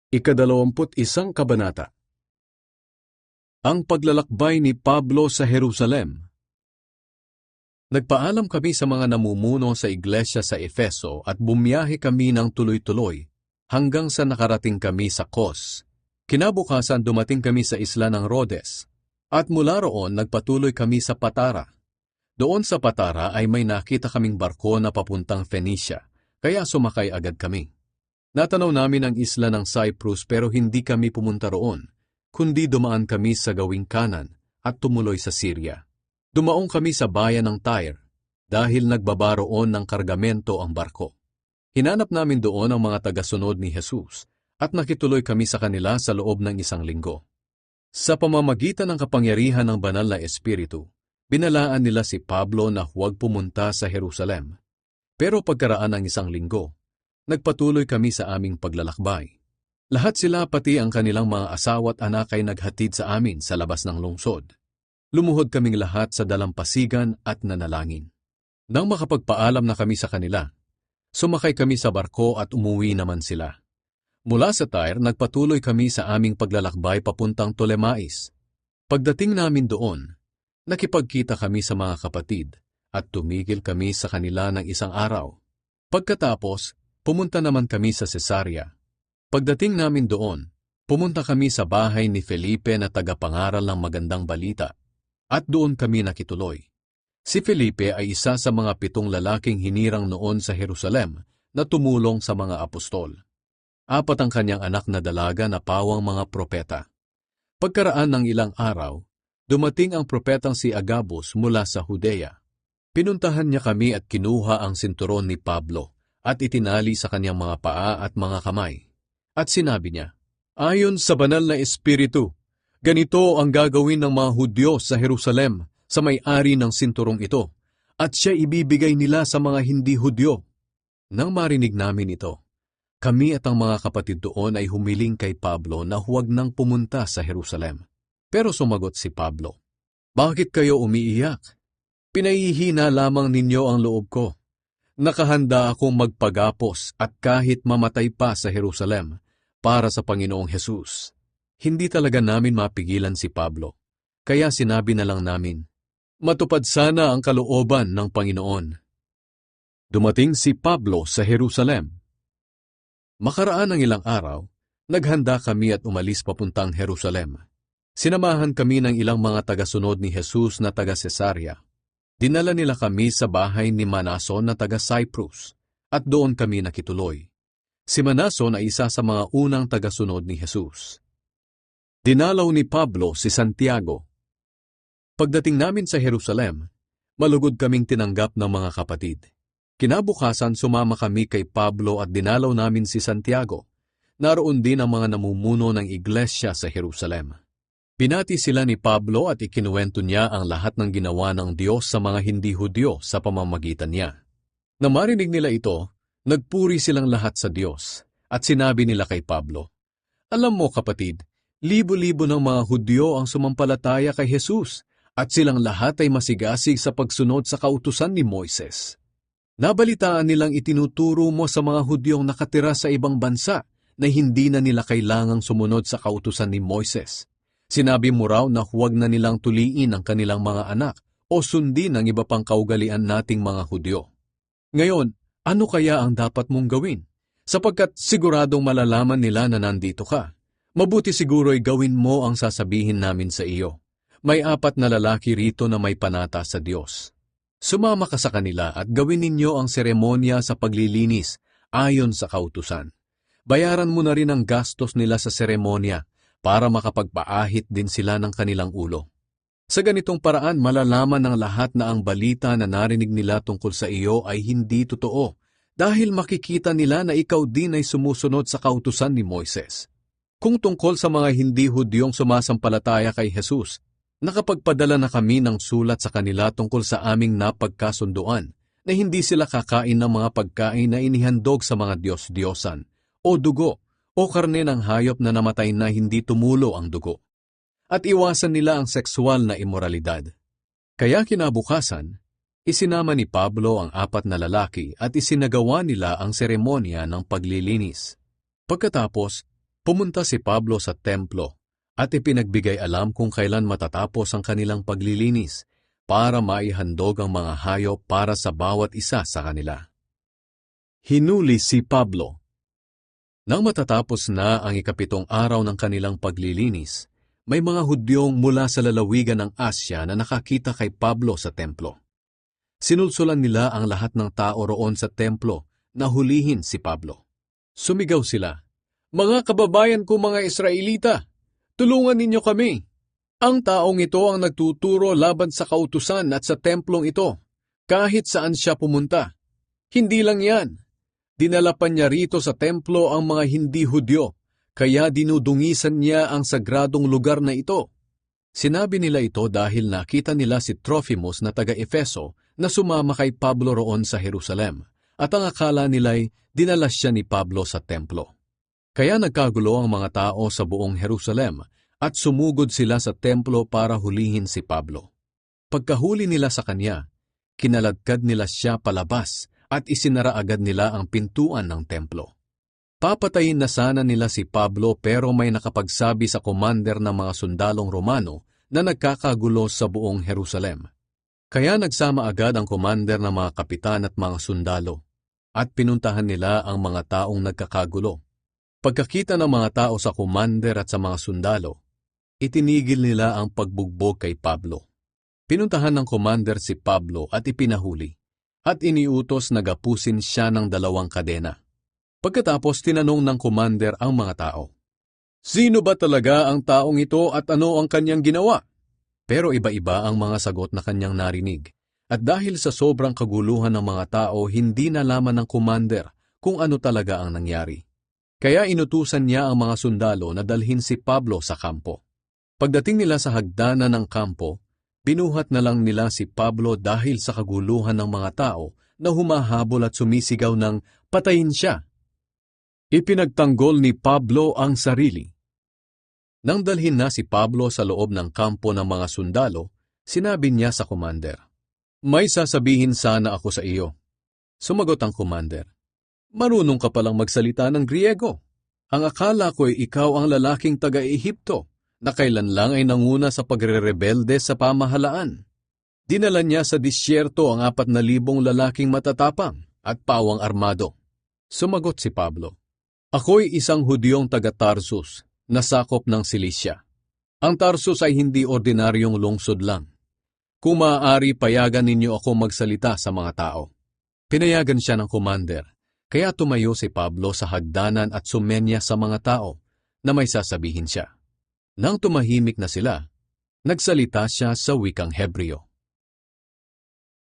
Ika-21 Kabanata. Ang paglalakbay ni Pablo sa Jerusalem. Nagpaalam kami sa mga namumuno sa iglesia sa Efeso at bumiyahe kami ng tuloy-tuloy hanggang sa nakarating kami sa Kos. Kinabukasan dumating kami sa isla ng Rhodes at mula roon nagpatuloy kami sa Patara. Doon sa Patara ay may nakita kaming barko na papuntang Phoenicia, kaya sumakay agad kami. Natanaw namin ang isla ng Cyprus pero hindi kami pumunta roon, kundi dumaan kami sa gawing kanan at tumuloy sa Syria. Dumaong kami sa bayan ng Tyre dahil nagbaba roon ng kargamento ang barko. Hinanap namin doon ang mga tagasunod ni Jesus at nakituloy kami sa kanila sa loob ng 1 linggo. Sa pamamagitan ng kapangyarihan ng banal na Espiritu, binalaan nila si Pablo na huwag pumunta sa Jerusalem. Pero pagkaraan ng 1 linggo, nagpatuloy kami sa aming paglalakbay. Lahat sila pati ang kanilang mga asawa at anak ay naghatid sa amin sa labas ng lungsod. Lumuhod kaming lahat sa dalampasigan at nanalangin. Nang makapagpaalam na kami sa kanila, sumakay kami sa barko at umuwi naman sila. Mula sa Tyre, nagpatuloy kami sa aming paglalakbay papuntang Ptolemais. Pagdating namin doon, nakipagkita kami sa mga kapatid at tumigil kami sa kanila ng 1 araw. Pagkatapos, pumunta naman kami sa Cesarea. Pagdating namin doon, pumunta kami sa bahay ni Felipe na tagapangaral ng magandang balita, at doon kami nakituloy. Si Felipe ay isa sa mga 7 lalaking hinirang noon sa Jerusalem na tumulong sa mga apostol. 4 ang kanyang anak na dalaga na pawang mga propeta. Pagkaraan ng ilang araw, dumating ang propetang si Agabus mula sa Judea. Pinuntahan niya kami at kinuha ang sinturon ni Pablo at itinali sa kanyang mga paa at mga kamay. At sinabi niya, "Ayon sa banal na Espiritu, ganito ang gagawin ng mga Hudyo sa Jerusalem sa may-ari ng sinturong ito, at siya ibibigay nila sa mga hindi Hudyo." Nang marinig namin ito, kami at ang mga kapatid doon ay humiling kay Pablo na huwag nang pumunta sa Jerusalem. Pero sumagot si Pablo, "Bakit kayo umiiyak? Pinahihina lamang ninyo ang loob ko. Nakahanda akong magpagapos at kahit mamatay pa sa Jerusalem para sa Panginoong Jesus." Hindi talaga namin mapigilan si Pablo, kaya sinabi na lang namin, "Matupad sana ang kalooban ng Panginoon." Dumating si Pablo sa Jerusalem. Makaraan ng ilang araw, naghanda kami at umalis papuntang Jerusalem. Sinamahan kami ng ilang mga tagasunod ni Jesus na taga Cesarea. Dinala nila kami sa bahay ni Manason na taga Cyprus, at doon kami nakituloy. Si Manason ay isa sa mga unang tagasunod ni Jesus. Dinalaw ni Pablo si Santiago. Pagdating namin sa Jerusalem, malugod kaming tinanggap ng mga kapatid. Kinabukasan sumama kami kay Pablo at dinalaw namin si Santiago. Naroon din ang mga namumuno ng iglesia sa Jerusalem. Pinati sila ni Pablo at ikinuwento niya ang lahat ng ginawa ng Diyos sa mga hindi Hudyo sa pamamagitan niya. Nang marinig nila ito, nagpuri silang lahat sa Diyos at sinabi nila kay Pablo, "Alam mo kapatid, libo-libo ng mga Hudyo ang sumampalataya kay Jesus at silang lahat ay masigasig sa pagsunod sa kautusan ni Moises. Nabalitaan nilang itinuturo mo sa mga Hudyong nakatira sa ibang bansa na hindi na nila kailangang sumunod sa kautusan ni Moises. Sinabi mo raw na huwag na nilang tuliin ang kanilang mga anak o sundin ang iba pang kaugalian nating mga Hudyo. Ngayon, ano kaya ang dapat mong gawin? Sapagkat siguradong malalaman nila na nandito ka. Mabuti siguro'y gawin mo ang sasabihin namin sa iyo. May 4 na lalaki rito na may panata sa Diyos. Sumama ka sa kanila at gawin ninyo ang seremonya sa paglilinis ayon sa kautusan. Bayaran mo na rin ang gastos nila sa seremonya para makapagpaahit din sila ng kanilang ulo. Sa ganitong paraan malalaman ng lahat na ang balita na narinig nila tungkol sa iyo ay hindi totoo dahil makikita nila na ikaw din ay sumusunod sa kautusan ni Moises. Kung tungkol sa mga hindi Hudyong sumasampalataya kay Jesus, nakapagpadala na kami ng sulat sa kanila tungkol sa aming napagkasunduan na hindi sila kakain ng mga pagkain na inihandog sa mga Diyos-Diyosan o dugo o karne ng hayop na namatay na hindi tumulo ang dugo. At iwasan nila ang sexual na imoralidad. Kaya kinabukasan, isinama ni Pablo ang 4 na lalaki at isinagawa nila ang seremonya ng paglilinis. Pagkatapos, Pumunta si Pablo sa templo at ipinagbigay alam kung kailan matatapos ang kanilang paglilinis para maihandog ang mga hayop para sa bawat isa sa kanila. Hinuli si Pablo. Nang matatapos na ang ikapitong araw ng kanilang paglilinis, may mga Hudyong mula sa lalawigan ng Asya na nakakita kay Pablo sa templo. Sinulsulan nila ang lahat ng tao roon sa templo na hulihin si Pablo. Sumigaw sila, "Mga kababayan ko mga Israelita, tulungan ninyo kami. Ang taong ito ang nagtuturo laban sa kautusan at sa templong ito, kahit saan siya pumunta. Hindi lang yan. Dinala pa niya rito sa templo ang mga hindi Hudyo, kaya dinudungisan niya ang sagradong lugar na ito." Sinabi nila ito dahil nakita nila si Trophimus na taga-Efeso na sumama kay Pablo roon sa Jerusalem, at ang akala nila'y dinala siya ni Pablo sa templo. Kaya nagkagulo ang mga tao sa buong Jerusalem at sumugod sila sa templo para hulihin si Pablo. Pagkahuli nila sa kanya, kinaladkad nila siya palabas at isinara agad nila ang pintuan ng templo. Papatayin na sana nila si Pablo pero may nakapagsabi sa commander ng mga sundalong Romano na nagkakagulo sa buong Jerusalem. Kaya nagsama agad ang commander ng mga kapitan at mga sundalo at pinuntahan nila ang mga taong nagkakagulo. Pagkakita ng mga tao sa commander at sa mga sundalo, itinigil nila ang pagbugbog kay Pablo. Pinuntahan ng commander si Pablo at ipinahuli at iniutos na gapusin siya ng 2 kadena. Pagkatapos tinanong ng commander ang mga tao, "Sino ba talaga ang taong ito at ano ang kanyang ginawa?" Pero iba-iba ang mga sagot na kanyang narinig. At dahil sa sobrang kaguluhan ng mga tao, hindi nalaman ng commander kung ano talaga ang nangyari. Kaya inutusan niya ang mga sundalo na dalhin si Pablo sa kampo. Pagdating nila sa hagdanan ng kampo, binuhat na lang nila si Pablo dahil sa kaguluhan ng mga tao na humahabol at sumisigaw ng patayin siya. Ipinagtanggol ni Pablo ang sarili. Nang dalhin na si Pablo sa loob ng kampo ng mga sundalo, sinabi niya sa commander, "May sasabihin sana ako sa iyo." Sumagot ang commander, "Marunong ka palang magsalita ng Griego. Ang akala ko'y ikaw ang lalaking taga-Ehipto na kailan lang ay nanguna sa pagrerebelde sa pamahalaan. Dinala niya sa disyerto ang 4,000 lalaking matatapang at pawang armado." Sumagot si Pablo, "Ako'y isang Hudyong taga-Tarsus na sakop ng Cilicia. Ang Tarsus ay hindi ordinaryong lungsod lang. Kung maaari, payagan ninyo ako magsalita sa mga tao." Pinayagan siya ng commander, kaya tumayo si Pablo sa hagdanan at sumenya sa mga tao na may sasabihin siya. Nang tumahimik na sila, nagsalita siya sa wikang Hebreo.